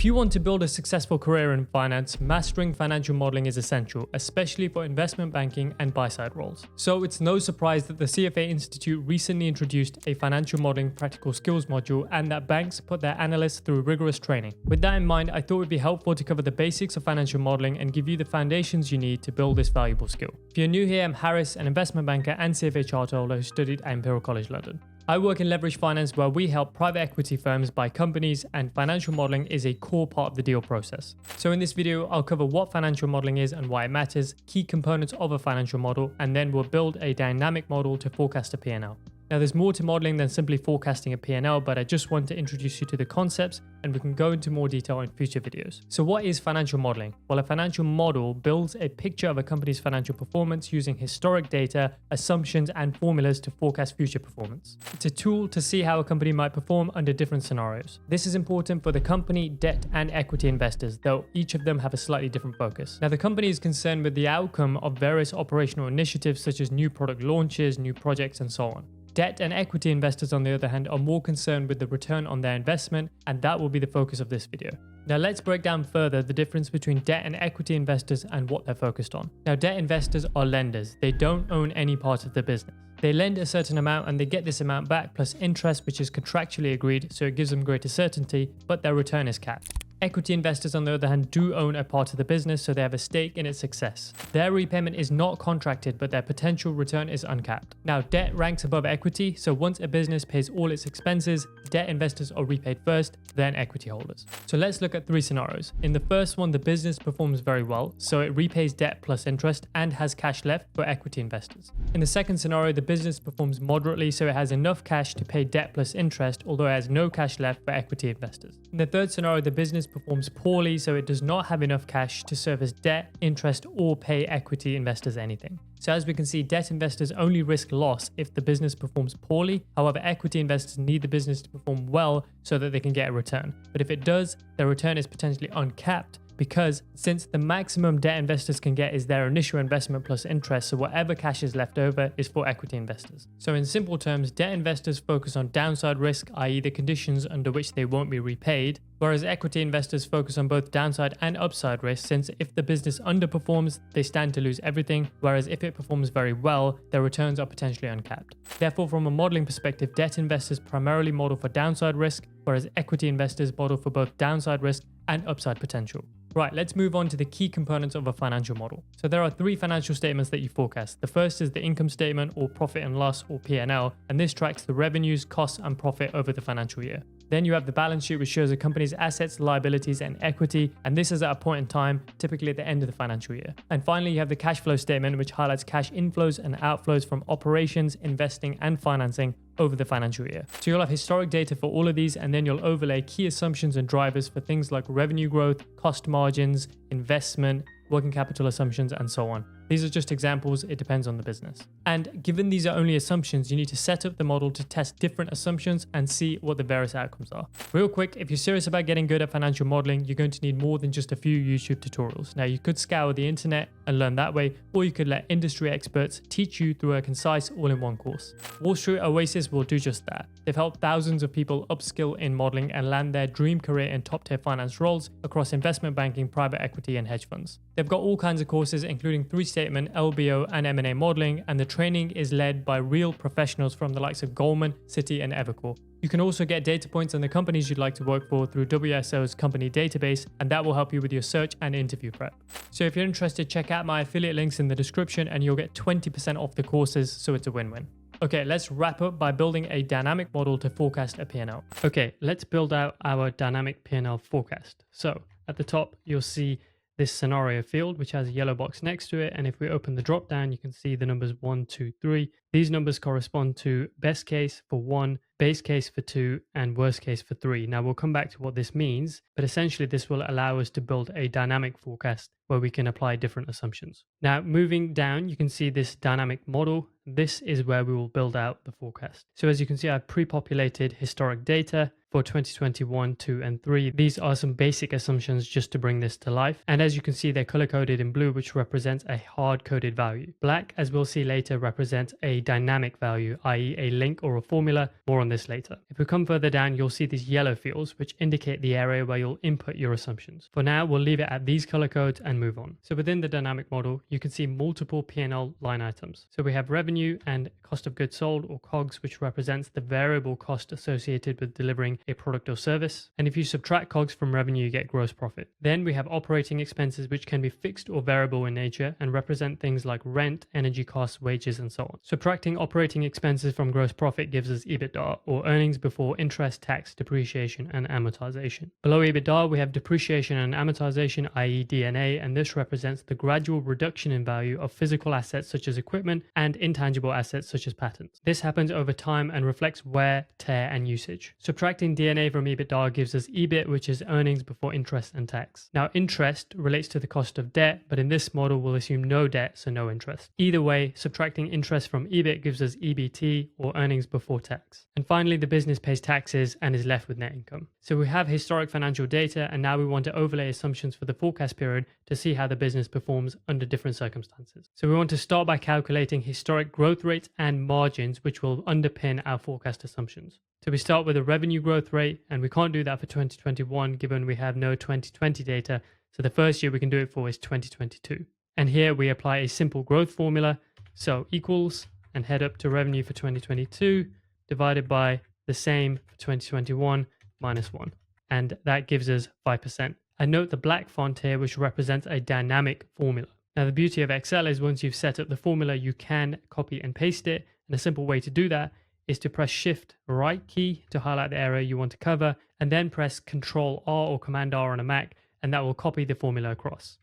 If you want to build a successful career in finance, mastering financial modeling is essential, especially for investment banking and buy-side roles. So it's no surprise that the CFA Institute recently introduced a financial modeling practical skills module and that banks put their analysts through rigorous training. With that in mind, I thought it would be helpful to cover the basics of financial modeling and give you the foundations you need to build this valuable skill. If you're new here, I'm Harris, an investment banker and CFA charter holder who studied at Imperial College London. I work in leverage finance where we help private equity firms buy companies, and financial modeling is a core part of the deal process. So in this video, I'll cover what financial modeling is and why it matters, key components of a financial model, and then we'll build a dynamic model to forecast a P&L. Now there's more to modeling than simply forecasting a P&L, but I just want to introduce you to the concepts and we can go into more detail in future videos. So what is financial modeling? Well, a financial model builds a picture of a company's financial performance using historic data, assumptions, and formulas to forecast future performance. It's a tool to see how a company might perform under different scenarios. This is important for the company, debt, and equity investors, though each of them have a slightly different focus. Now the company is concerned with the outcome of various operational initiatives such as new product launches, new projects, and so on. Debt and equity investors, on the other hand, are more concerned with the return on their investment, and that will be the focus of this video. Now let's break down further the difference between debt and equity investors and what they're focused on. Now debt investors are lenders. They don't own any part of the business. They lend a certain amount and they get this amount back plus interest, which is contractually agreed, so it gives them greater certainty, but their return is capped. Equity investors, on the other hand, do own a part of the business, so they have a stake in its success. Their repayment is not contracted, but their potential return is uncapped. Now, debt ranks above equity, so once a business pays all its expenses, debt investors are repaid first, then equity holders. So let's look at three scenarios. In the first one, the business performs very well, so it repays debt plus interest and has cash left for equity investors. In the second scenario, the business performs moderately, so it has enough cash to pay debt plus interest, although it has no cash left for equity investors. In the third scenario, the business performs poorly, so it does not have enough cash to service debt, interest, or pay equity investors anything. So as we can see, debt investors only risk loss if the business performs poorly. However, equity investors need the business to perform well so that they can get a return. But if it does, the return is potentially uncapped, because since the maximum debt investors can get is their initial investment plus interest, so whatever cash is left over is for equity investors. So in simple terms, debt investors focus on downside risk, i.e. the conditions under which they won't be repaid, whereas equity investors focus on both downside and upside risk, since if the business underperforms, they stand to lose everything, whereas if it performs very well, their returns are potentially uncapped. Therefore, from a modeling perspective, debt investors primarily model for downside risk, whereas equity investors model for both downside risk and upside potential. Right, let's move on to the key components of a financial model. So there are three financial statements that you forecast. The first is the income statement, or profit and loss, or P&L, and this tracks the revenues, costs, and profit over the financial year. Then you have the balance sheet, which shows a company's assets, liabilities, and equity, and this is at a point in time, typically at the end of the financial year. And finally, you have the cash flow statement, which highlights cash inflows and outflows from operations, investing, and financing over the financial year. So you'll have historic data for all of these, and then you'll overlay key assumptions and drivers for things like revenue growth, cost margins, investment, working capital assumptions, and so on. These are just examples, it depends on the business. And given these are only assumptions, you need to set up the model to test different assumptions and see what the various outcomes are. Real quick, if you're serious about getting good at financial modeling, you're going to need more than just a few YouTube tutorials. Now, you could scour the internet and learn that way, or you could let industry experts teach you through a concise all-in-one course. Wall Street Oasis will do just that. They've helped thousands of people upskill in modeling and land their dream career in top-tier finance roles across investment banking, private equity, and hedge funds. They've got all kinds of courses, including three-statement, LBO, and M&A modeling, and the training is led by real professionals from the likes of Goldman, Citi, and Evercore. You can also get data points on the companies you'd like to work for through WSO's company database, and that will help you with your search and interview prep. So if you're interested, check out my affiliate links in the description and you'll get 20% off the courses, so it's a win-win. Okay, let's wrap up by building a dynamic model to forecast a P&L. Okay, let's build out our dynamic P&L forecast. So at the top, you'll see this scenario field, which has a yellow box next to it. And if we open the drop down, you can see the numbers 1, 2, 3. These numbers correspond to best case for 1, base case for 2, and worst case for 3. Now we'll come back to what this means, but essentially this will allow us to build a dynamic forecast where we can apply different assumptions. Now moving down, you can see this dynamic model. This is where we will build out the forecast. So as you can see, I've pre-populated historic data for 2021, 2, and 3. These are some basic assumptions just to bring this to life. And as you can see, they're color-coded in blue, which represents a hard-coded value. Black, as we'll see later, represents a dynamic value, i.e. a link or a formula. More on this later. If we come further down, you'll see these yellow fields, which indicate the area where you'll input your assumptions. For now, we'll leave it at these color codes and move on. So within the dynamic model, you can see multiple P&L line items. So we have revenue and cost of goods sold, or COGS, which represents the variable cost associated with delivering a product or service. And if you subtract COGS from revenue, you get gross profit. Then we have operating expenses, which can be fixed or variable in nature and represent things like rent, energy costs, wages, and so on. Subtracting operating expenses from gross profit gives us EBITDA, or earnings before interest, tax, depreciation, and amortization. Below EBITDA, we have depreciation and amortization, i.e. D&A, and this represents the gradual reduction in value of physical assets such as equipment and intangible assets such as patents. This happens over time and reflects wear, tear, and usage. Subtracting D&A from EBITDA gives us EBIT, which is earnings before interest and tax. Now, interest relates to the cost of debt, but in this model, we'll assume no debt, so no interest. Either way, subtracting interest from EBIT gives us EBT, or earnings before tax. And finally, the business pays taxes and is left with net income. So we have historic financial data, and now we want to overlay assumptions for the forecast period to see how the business performs under different circumstances. So we want to start by calculating historic growth rates and margins, which will underpin our forecast assumptions. So we start with a revenue growth rate, and we can't do that for 2021 given we have no 2020 data. So the first year we can do it for is 2022. And here we apply a simple growth formula. So equals, and head up to revenue for 2022 divided by the same for 2021 minus 1. And that gives us 5%. And note the black font here, which represents a dynamic formula. Now, the beauty of Excel is once you've set up the formula, you can copy and paste it. And a simple way to do that is to press Shift right key to highlight the area you want to cover, and then press Control R or Command R on a Mac, and that will copy the formula across.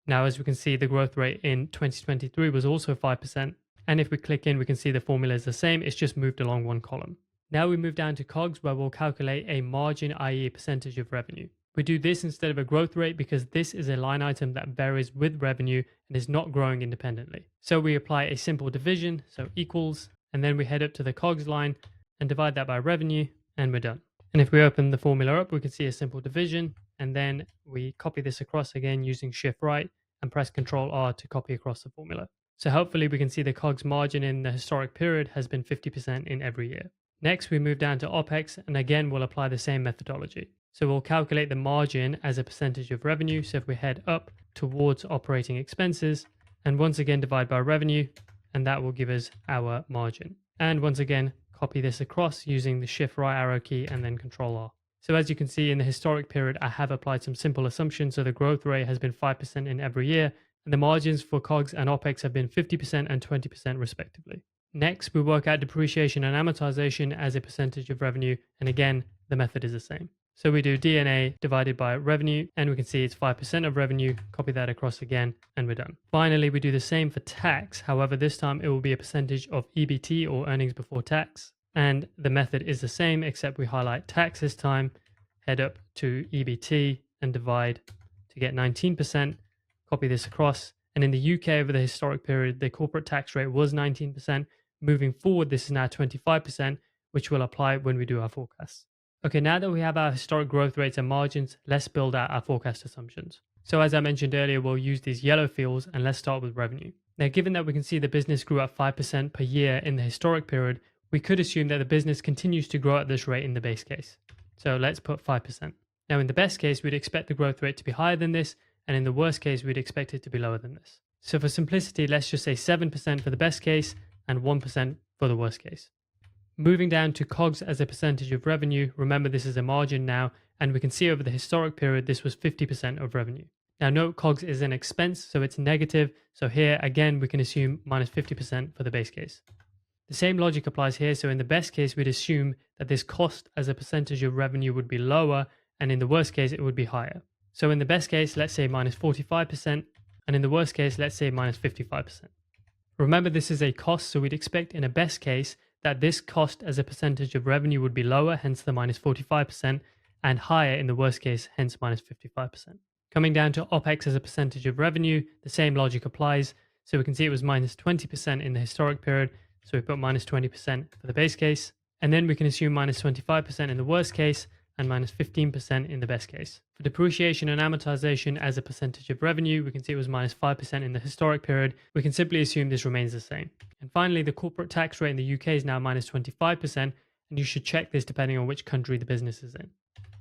Now, as we can see, the growth rate in 2023 was also 5%. And if we click in, we can see the formula is the same. It's just moved along one column. Now we move down to COGS, where we'll calculate a margin, i.e. a percentage of revenue. We do this instead of a growth rate because this is a line item that varies with revenue and is not growing independently. So we apply a simple division, so equals, and then we head up to the COGS line and divide that by revenue, and we're done. And if we open the formula up, we can see a simple division, and then we copy this across again using Shift right and press Control R to copy across the formula. So hopefully we can see the COGS margin in the historic period has been 50% in every year. Next, we move down to OPEX, and again, we'll apply the same methodology. So we'll calculate the margin as a percentage of revenue. So if we head up towards operating expenses, and once again divide by revenue, and that will give us our margin. And once again, copy this across using the Shift right arrow key and then Control R. So as you can see in the historic period, I have applied some simple assumptions. So the growth rate has been 5% in every year, and the margins for COGS and OPEX have been 50% and 20% respectively. Next, we work out depreciation and amortization as a percentage of revenue, and again, the method is the same. So we do D&A divided by revenue, and we can see it's 5% of revenue, copy that across again, and we're done. Finally, we do the same for tax. However, this time it will be a percentage of EBT, or earnings before tax, and the method is the same, except we highlight tax this time, head up to EBT and divide to get 19%, copy this across. And in the UK over the historic period, the corporate tax rate was 19%. Moving forward, this is now 25%, which will apply when we do our forecasts. Okay, now that we have our historic growth rates and margins, let's build out our forecast assumptions. So as I mentioned earlier, we'll use these yellow fields, and let's start with revenue. Now, given that we can see the business grew at 5% per year in the historic period, we could assume that the business continues to grow at this rate in the base case. So let's put 5%. Now, in the best case, we'd expect the growth rate to be higher than this, and in the worst case, we'd expect it to be lower than this. So for simplicity, let's just say 7% for the best case and 1% for the worst case. Moving down to COGS as a percentage of revenue, remember this is a margin now, and we can see over the historic period, this was 50% of revenue. Now note COGS is an expense, so it's negative. So here, again, we can assume minus 50% for the base case. The same logic applies here. So in the best case, we'd assume that this cost as a percentage of revenue would be lower, and in the worst case, it would be higher. So in the best case, let's say minus 45%, and in the worst case, let's say minus 55%. Remember, this is a cost, so we'd expect in a best case that this cost as a percentage of revenue would be lower, hence the minus 45%, and higher in the worst case, hence minus 55%. Coming down to OPEX as a percentage of revenue, the same logic applies. So we can see it was minus 20% in the historic period, so we put minus 20% for the base case. And then we can assume minus 25% in the worst case and minus 15% in the best case. For depreciation and amortization as a percentage of revenue, we can see it was minus 5% in the historic period. We can simply assume this remains the same. And finally, the corporate tax rate in the UK is now minus 25%, and you should check this depending on which country the business is in.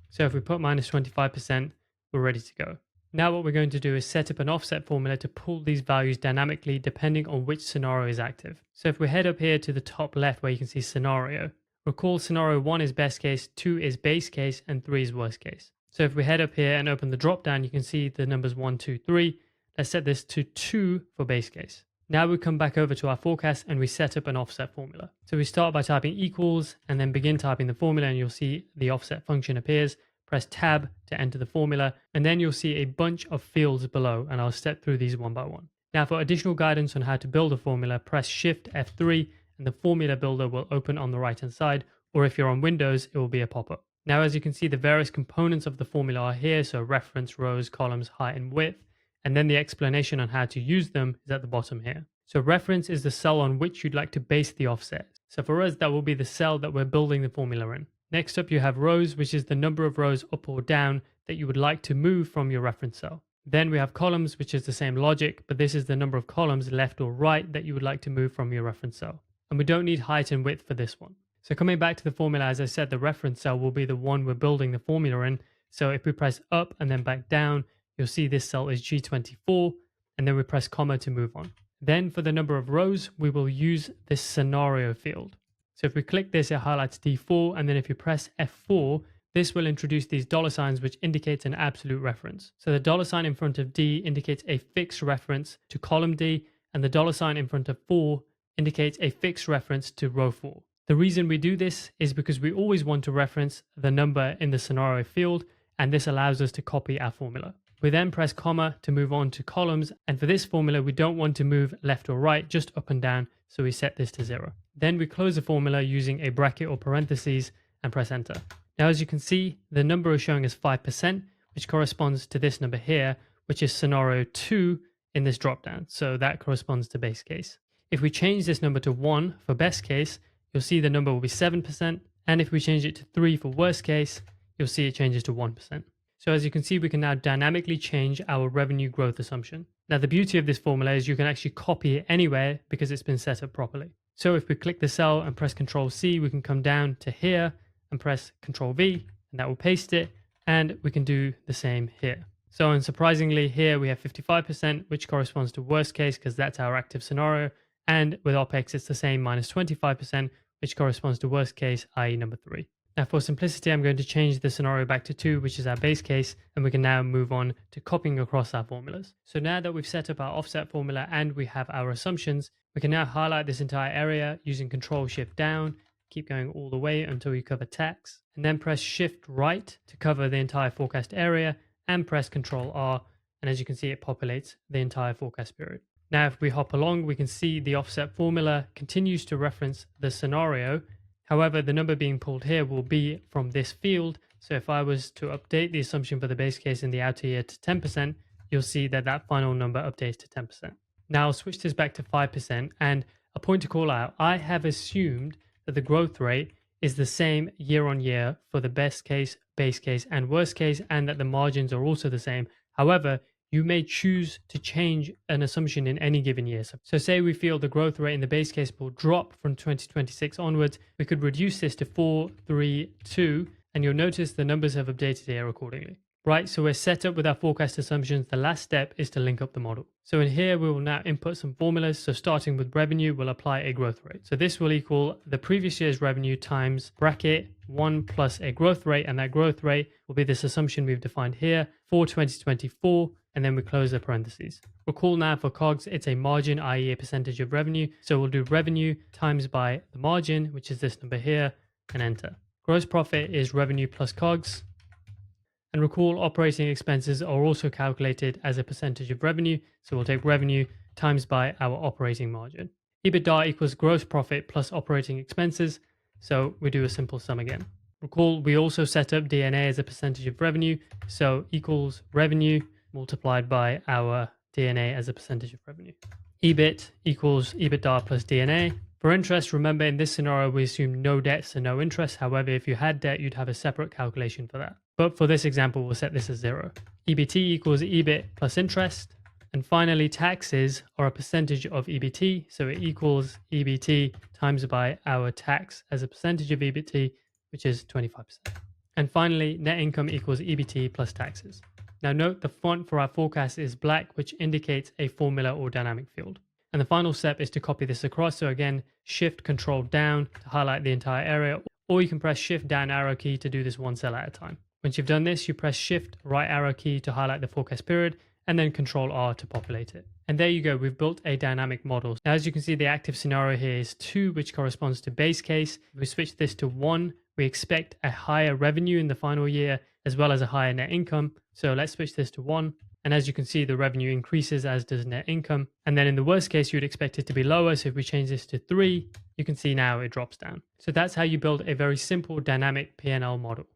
So if we put minus 25%, we're ready to go. Now what we're going to do is set up an offset formula to pull these values dynamically depending on which scenario is active. So if we head up here to the top left where you can see scenario, recall scenario 1 is best case, 2 is base case, and 3 is worst case. So if we head up here and open the drop down, you can see the numbers 1, 2, 3. Let's set this to 2 for base case. Now we come back over to our forecast and we set up an offset formula. So we start by typing equals and then begin typing the formula, and you'll see the offset function appears. Press tab to enter the formula, and then you'll see a bunch of fields below, and I'll step through these one by one. Now for additional guidance on how to build a formula, press Shift F3 and the formula builder will open on the right hand side, or if you're on Windows, it will be a pop-up. Now as you can see, the various components of the formula are here, so reference, rows, columns, height and width, and then the explanation on how to use them is at the bottom here. So reference is the cell on which you'd like to base the offset. So for us, that will be the cell that we're building the formula in. Next up, you have rows, which is the number of rows up or down that you would like to move from your reference cell. Then we have columns, which is the same logic, but this is the number of columns left or right that you would like to move from your reference cell. And we don't need height and width for this one. So coming back to the formula, as I said, the reference cell will be the one we're building the formula in. So if we press up and then back down, you'll see this cell is G24, and then we press comma to move on. Then for the number of rows, we will use this scenario field. So if we click this, it highlights D4, and then if you press F4, this will introduce these dollar signs, which indicates an absolute reference. So the dollar sign in front of D indicates a fixed reference to column D, and the dollar sign in front of 4 indicates a fixed reference to row 4. The reason we do this is because we always want to reference the number in the scenario field, and this allows us to copy our formula. We then press comma to move on to columns, and for this formula, we don't want to move left or right, just up and down, so we set this to 0. Then we close the formula using a bracket or parentheses and press enter. Now, as you can see, the number is showing as 5%, which corresponds to this number here, which is scenario 2 in this dropdown. So that corresponds to base case. If we change this number to 1 for best case, you'll see the number will be 7%. And if we change it to 3 for worst case, you'll see it changes to 1%. So as you can see, we can now dynamically change our revenue growth assumption. Now, the beauty of this formula is you can actually copy it anywhere because it's been set up properly. So if we click the cell and press Ctrl C, we can come down to here and press Ctrl V, and that will paste it. And we can do the same here. So unsurprisingly, here we have 55%, which corresponds to worst case because that's our active scenario. And with OPEX, it's the same, minus 25%, which corresponds to worst case, i.e. number 3. Now for simplicity, I'm going to change the scenario back to 2, which is our base case, and we can now move on to copying across our formulas. So now that we've set up our offset formula and we have our assumptions, we can now highlight this entire area using Control Shift down, keep going all the way until you cover tax, and then press Shift right to cover the entire forecast area, and press Control R, and as you can see, it populates the entire forecast period. Now if we hop along, we can see the offset formula continues to reference the scenario. However, the number being pulled here will be from this field. So if I was to update the assumption for the base case in the outer year to 10%, you'll see that that final number updates to 10%. Now I'll switch this back to 5%, and a point to call out, I have assumed that the growth rate is the same year on year for the best case, base case, and worst case, and that the margins are also the same. However, you may choose to change an assumption in any given year. So say we feel the growth rate in the base case will drop from 2026 onwards, we could reduce this to 4, 3, 2, and you'll notice the numbers have updated here accordingly. Right, so we're set up with our forecast assumptions. The last step is to link up the model. So in here, we will now input some formulas. So starting with revenue, we'll apply a growth rate. So this will equal the previous year's revenue times bracket 1 plus a growth rate, and that growth rate will be this assumption we've defined here for 2024, and then we close the parentheses. Recall now for COGS, it's a margin, i.e. a percentage of revenue. So we'll do revenue times by the margin, which is this number here, and enter. Gross profit is revenue plus COGS. And recall operating expenses are also calculated as a percentage of revenue. So we'll take revenue times by our operating margin. EBITDA equals gross profit plus operating expenses. So we do a simple sum again. Recall we also set up D&A as a percentage of revenue. So equals revenue multiplied by our D&A as a percentage of revenue. EBIT equals EBITDA plus D&A. For interest, remember in this scenario, we assume no debt, so no interest. However, if you had debt, you'd have a separate calculation for that. But for this example, we'll set this as 0. EBT equals EBIT plus interest. And finally, taxes are a percentage of EBT. So it equals EBT times by our tax as a percentage of EBT, which is 25%. And finally, net income equals EBT plus taxes. Now note the font for our forecast is black, which indicates a formula or dynamic field. And the final step is to copy this across. So again, Shift Control down to highlight the entire area, or you can press Shift down arrow key to do this one cell at a time. Once you've done this, you press Shift right arrow key to highlight the forecast period, and then Control R to populate it. And there you go, we've built a dynamic model. Now, as you can see, the active scenario here is 2, which corresponds to base case. If we switch this to 1, we expect a higher revenue in the final year, as well as a higher net income. So let's switch this to 1. And as you can see, the revenue increases, as does net income. And then in the worst case, you'd expect it to be lower. So if we change this to 3, you can see now it drops down. So that's how you build a very simple dynamic P&L model.